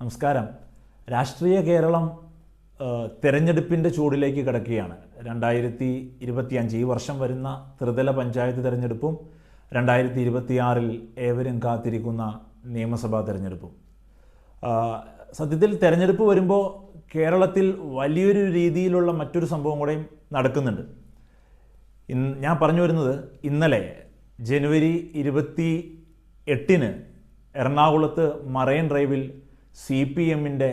നമസ്കാരം. രാഷ്ട്രീയ കേരളം തെരഞ്ഞെടുപ്പിൻ്റെ ചൂടിലേക്ക് കിടക്കുകയാണ്. 2025 ഈ വർഷം വരുന്ന ത്രിതല പഞ്ചായത്ത് തെരഞ്ഞെടുപ്പും 2026 ഏവരും കാത്തിരിക്കുന്ന നിയമസഭാ തെരഞ്ഞെടുപ്പും. സത്യത്തിൽ തെരഞ്ഞെടുപ്പ് വരുമ്പോൾ കേരളത്തിൽ വലിയൊരു രീതിയിലുള്ള മറ്റൊരു സംഭവം കൂടെയും നടക്കുന്നുണ്ട്. ഞാൻ പറഞ്ഞു വരുന്നത്, ഇന്നലെ ജനുവരി 28 എറണാകുളത്ത് മറൈൻ ഡ്രൈവിൽ CPM-ന്റെ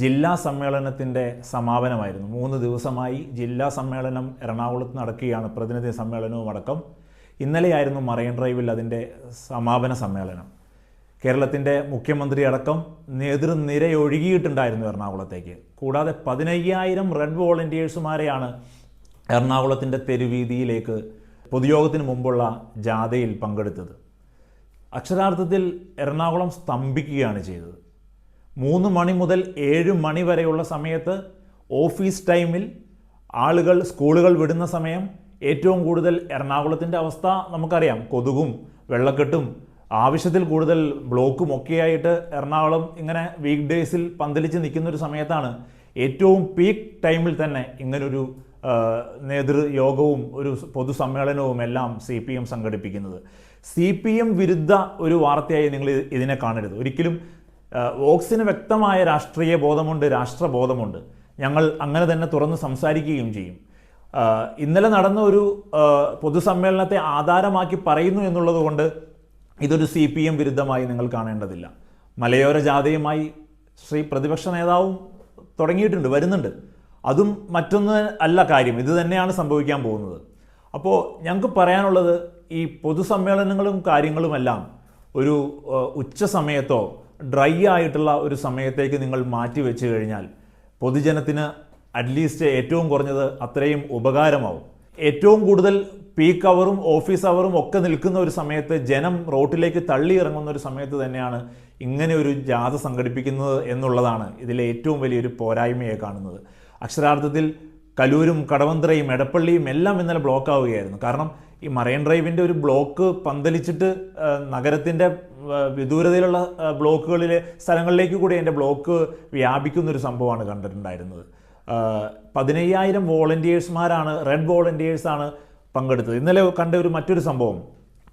ജില്ലാ സമ്മേളനത്തിൻ്റെ സമാപനമായിരുന്നു. 3 ദിവസമായി ജില്ലാ സമ്മേളനം എറണാകുളത്ത് നടക്കുകയാണ്, പ്രതിനിധി സമ്മേളനവും അടക്കം. ഇന്നലെയായിരുന്നു മറൈൻ ഡ്രൈവിൽ അതിൻ്റെ സമാപന സമ്മേളനം. കേരളത്തിൻ്റെ മുഖ്യമന്ത്രി അടക്കം നേതൃനിരയൊഴുകിയിട്ടുണ്ടായിരുന്നു എറണാകുളത്തേക്ക്. കൂടാതെ 15,000 റെഡ് വോളണ്ടിയേഴ്സുമാരെയാണ് എറണാകുളത്തിൻ്റെ തെരുവീതിയിലേക്ക് പൊതുയോഗത്തിന് മുമ്പുള്ള ജാഥയിൽ പങ്കെടുത്തത്. അക്ഷരാർത്ഥത്തിൽ എറണാകുളം സ്തംഭിക്കുകയാണ് ചെയ്തത്. 3 മണി മുതൽ 7 മണി വരെയുള്ള സമയത്ത് ഓഫീസ് ടൈമിൽ ആളുകൾ സ്കൂളുകൾ വിടുന്ന സമയം ഏറ്റവും കൂടുതൽ എറണാകുളത്തിൻ്റെ അവസ്ഥ നമുക്കറിയാം. കൊതുകും വെള്ളക്കെട്ടും ആവശ്യത്തിൽ കൂടുതൽ ബ്ലോക്കും ഒക്കെയായിട്ട് എറണാകുളം ഇങ്ങനെ വീക്ക് ഡേയ്സിൽ പന്തലിച്ച് നിൽക്കുന്നൊരു സമയത്താണ് ഏറ്റവും പീക്ക് ടൈമിൽ തന്നെ ഇങ്ങനൊരു നേതൃയോഗവും ഒരു പൊതുസമ്മേളനവും എല്ലാം CPM സംഘടിപ്പിക്കുന്നത്. CPM വിരുദ്ധ ഒരു വാർത്തയായി നിങ്ങൾ ഇതിനെ കാണരുത്. ഒരിക്കലും വോക്സിന് വ്യക്തമായ രാഷ്ട്രീയ ബോധമുണ്ട്, രാഷ്ട്രബോധമുണ്ട്. ഞങ്ങൾ അങ്ങനെ തന്നെ തുറന്ന് സംസാരിക്കുകയും ചെയ്യും. ഇന്നലെ നടന്ന ഒരു പൊതുസമ്മേളനത്തെ ആധാരമാക്കി പറയുന്നു എന്നുള്ളത് കൊണ്ട് ഇതൊരു CPM വിരുദ്ധമായി നിങ്ങൾ കാണേണ്ടതില്ല. മലയോര ജാഥയുമായി പ്രതിപക്ഷ നേതാവും തുടങ്ങിയിട്ടുണ്ട്, വരുന്നുണ്ട്. അതും മറ്റൊന്ന് അല്ല കാര്യം, ഇത് തന്നെയാണ് സംഭവിക്കാൻ പോകുന്നത്. അപ്പോൾ ഞങ്ങൾക്ക് പറയാനുള്ളത്, ഈ പൊതുസമ്മേളനങ്ങളും കാര്യങ്ങളുമെല്ലാം ഒരു ഉച്ച സമയത്തോ ഡ്രൈ ആയിട്ടുള്ള ഒരു സമയത്തേക്ക് നിങ്ങൾ മാറ്റി വെച്ച് കഴിഞ്ഞാൽ പൊതുജനത്തിന് അറ്റ്ലീസ്റ്റ് ഏറ്റവും കുറഞ്ഞത് അത്രയും ഉപകാരമാവും. ഏറ്റവും കൂടുതൽ പീക്ക് അവറും ഓഫീസ് അവറും ഒക്കെ നിൽക്കുന്ന ഒരു സമയത്ത്, ജനം റോട്ടിലേക്ക് തള്ളി ഇറങ്ങുന്ന ഒരു സമയത്ത് തന്നെയാണ് ഇങ്ങനെ ഒരു ജാഥ സംഘടിപ്പിക്കുന്നത് എന്നുള്ളതാണ് ഇതിലെ ഏറ്റവും വലിയൊരു പോരായ്മയെ കാണുന്നത്. അക്ഷരാർത്ഥത്തിൽ കലൂരും കടവന്ത്രയും എടപ്പള്ളിയും എല്ലാം ഇന്നലെ ബ്ലോക്ക് ആവുകയായിരുന്നു. കാരണം ഈ മറൈൻ ഡ്രൈവിൻ്റെ ഒരു ബ്ലോക്ക് പന്തലിച്ചിട്ട് നഗരത്തിൻ്റെ വിദൂരതയിലുള്ള ബ്ലോക്കുകളിലെ സ്ഥലങ്ങളിലേക്ക് കൂടി അതിൻ്റെ ബ്ലോക്ക് വ്യാപിക്കുന്നൊരു സംഭവമാണ് കണ്ടിട്ടുണ്ടായിരുന്നത്. 15,000 വോളണ്ടിയേഴ്സുമാരാണ്, റെഡ് വോളണ്ടിയേഴ്സാണ് പങ്കെടുത്തത്. ഇന്നലെ കണ്ട ഒരു മറ്റൊരു സംഭവം,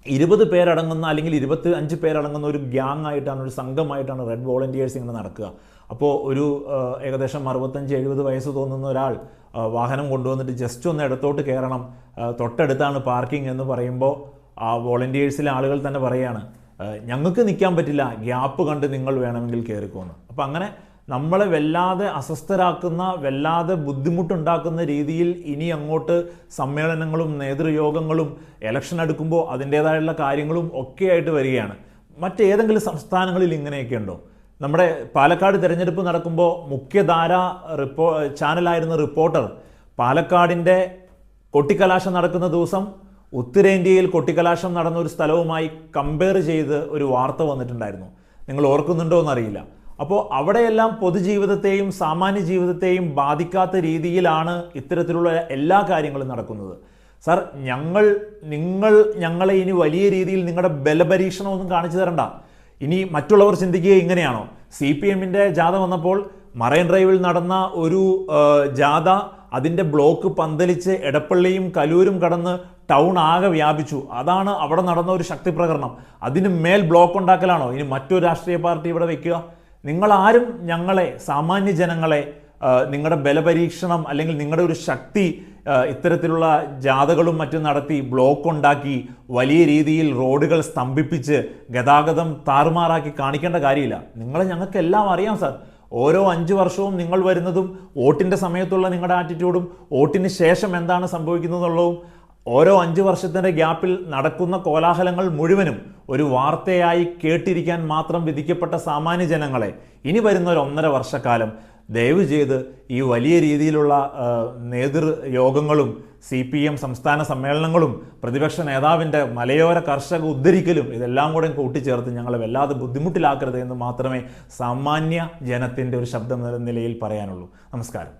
20 പേരടങ്ങുന്ന അല്ലെങ്കിൽ 25 പേരടങ്ങുന്ന ഒരു ഗ്യാങ് ആയിട്ടാണ്, ഒരു സംഘമായിട്ടാണ് റെഡ് വോളണ്ടിയേഴ്സ് ഇങ്ങനെ നടക്കുക. അപ്പോൾ ഒരു ഏകദേശം 65-70 വയസ്സ് തോന്നുന്ന ഒരാൾ വാഹനം കൊണ്ടുവന്നിട്ട് ജസ്റ്റ് ഒന്ന് ഇടത്തോട്ട് കയറണം, തൊട്ടടുത്താണ് പാർക്കിംഗ് എന്ന് പറയുമ്പോൾ ആ വോളണ്ടിയേഴ്സിലെ ആളുകൾ തന്നെ പറയുകയാണ്, ഞങ്ങൾക്ക് നിൽക്കാൻ പറ്റില്ല, ഗ്യാപ്പ് കണ്ട് നിങ്ങൾ വേണമെങ്കിൽ കയറിക്കോന്ന്. അപ്പോൾ അങ്ങനെ നമ്മളെ വല്ലാതെ അസ്വസ്ഥരാക്കുന്ന, വല്ലാതെ ബുദ്ധിമുട്ടുണ്ടാക്കുന്ന രീതിയിൽ ഇനി അങ്ങോട്ട് സമ്മേളനങ്ങളും നേതൃയോഗങ്ങളും ഇലക്ഷൻ അടുക്കുമ്പോൾ അതിൻ്റേതായുള്ള കാര്യങ്ങളും ഒക്കെ ആയിട്ട് വരികയാണ്. മറ്റേതെങ്കിലും സംസ്ഥാനങ്ങളിൽ ഇങ്ങനെയൊക്കെ ഉണ്ടോ? നമ്മുടെ പാലക്കാട് തിരഞ്ഞെടുപ്പ് നടക്കുമ്പോൾ മുഖ്യധാര ചാനലായിരുന്ന റിപ്പോർട്ടർ പാലക്കാടിൻ്റെ കൊട്ടിക്കലാശം നടക്കുന്ന ദിവസം ഉത്തരേന്ത്യയിൽ കൊട്ടിക്കലാശം നടന്ന ഒരു സ്ഥലവുമായി കമ്പയർ ചെയ്ത് ഒരു വാർത്ത വന്നിട്ടുണ്ടായിരുന്നു. നിങ്ങൾ ഓർക്കുന്നുണ്ടോ എന്നറിയില്ല. അപ്പോൾ അവിടെയെല്ലാം പൊതുജീവിതത്തെയും സാമാന്യ ജീവിതത്തെയും ബാധിക്കാത്ത രീതിയിലാണ് ഇത്തരത്തിലുള്ള എല്ലാ കാര്യങ്ങളും നടക്കുന്നത്. സാർ, നിങ്ങൾ ഞങ്ങളെ ഇനി വലിയ രീതിയിൽ നിങ്ങളുടെ ബലപരീക്ഷണമൊന്നും കാണിച്ചു തരണ്ട. ഇനി മറ്റുള്ളവർ ചിന്തിക്കുക ഇങ്ങനെയാണോ? CPM-ന്റെ ജാഥ വന്നപ്പോൾ മറൈൻ ഡ്രൈവിൽ നടന്ന ഒരു ജാഥ, അതിൻ്റെ ബ്ലോക്ക് പന്തലിച്ച് എടപ്പള്ളിയും കലൂരും കടന്ന് ടൗൺ ആകെ വ്യാപിച്ചു. അതാണ് അവിടെ നടന്ന ഒരു ശക്തി പ്രകടനം. അതിന് മേൽ ബ്ലോക്ക് ഉണ്ടാക്കലാണോ ഇനി മറ്റൊരു രാഷ്ട്രീയ പാർട്ടി ഇവിടെ വെക്കുക? നിങ്ങളാരും ഞങ്ങളെ, സാമാന്യ ജനങ്ങളെ, നിങ്ങളുടെ ബലപരീക്ഷണം അല്ലെങ്കിൽ നിങ്ങളുടെ ഒരു ശക്തി ഇത്തരത്തിലുള്ള ജാഥകളും മറ്റും നടത്തി ബ്ലോക്ക് ഉണ്ടാക്കി വലിയ രീതിയിൽ റോഡുകൾ സ്തംഭിപ്പിച്ച് ഗതാഗതം താറുമാറാക്കി കാണിക്കേണ്ട കാര്യമില്ല. നിങ്ങളെ ഞങ്ങൾക്കെല്ലാം അറിയാം സാർ. ഓരോ 5 വർഷവും നിങ്ങൾ വരുന്നതും വോട്ടിൻ്റെ സമയത്തുള്ള നിങ്ങളുടെ ആറ്റിറ്റ്യൂഡും വോട്ടിന് ശേഷം എന്താണ് സംഭവിക്കുന്നതെന്നുള്ളതും ഓരോ 5 വർഷത്തിൻ്റെ ഗ്യാപ്പിൽ നടക്കുന്ന കോലാഹലങ്ങൾ മുഴുവനും ഒരു വാർത്തയായി കേട്ടിരിക്കാൻ മാത്രം വിധിക്കപ്പെട്ട സാമാന്യ ജനങ്ങളെ ഇനി വരുന്ന ഒരു 1.5 വർഷക്കാലം ദയവ് ചെയ്ത് ഈ വലിയ രീതിയിലുള്ള നേതൃയോഗങ്ങളും CPM സംസ്ഥാന സമ്മേളനങ്ങളും പ്രതിപക്ഷ നേതാവിൻ്റെ മലയോര കർഷക ഉദ്ധരിക്കലും ഇതെല്ലാം കൂടെ കൂട്ടിച്ചേർത്ത് ഞങ്ങളെ വല്ലാതെ ബുദ്ധിമുട്ടിലാക്കരുത് എന്ന് മാത്രമേ സാമാന്യ ജനത്തിൻ്റെ ഒരു ശബ്ദം എന്ന നിലയിൽ പറയാനുള്ളൂ. നമസ്കാരം.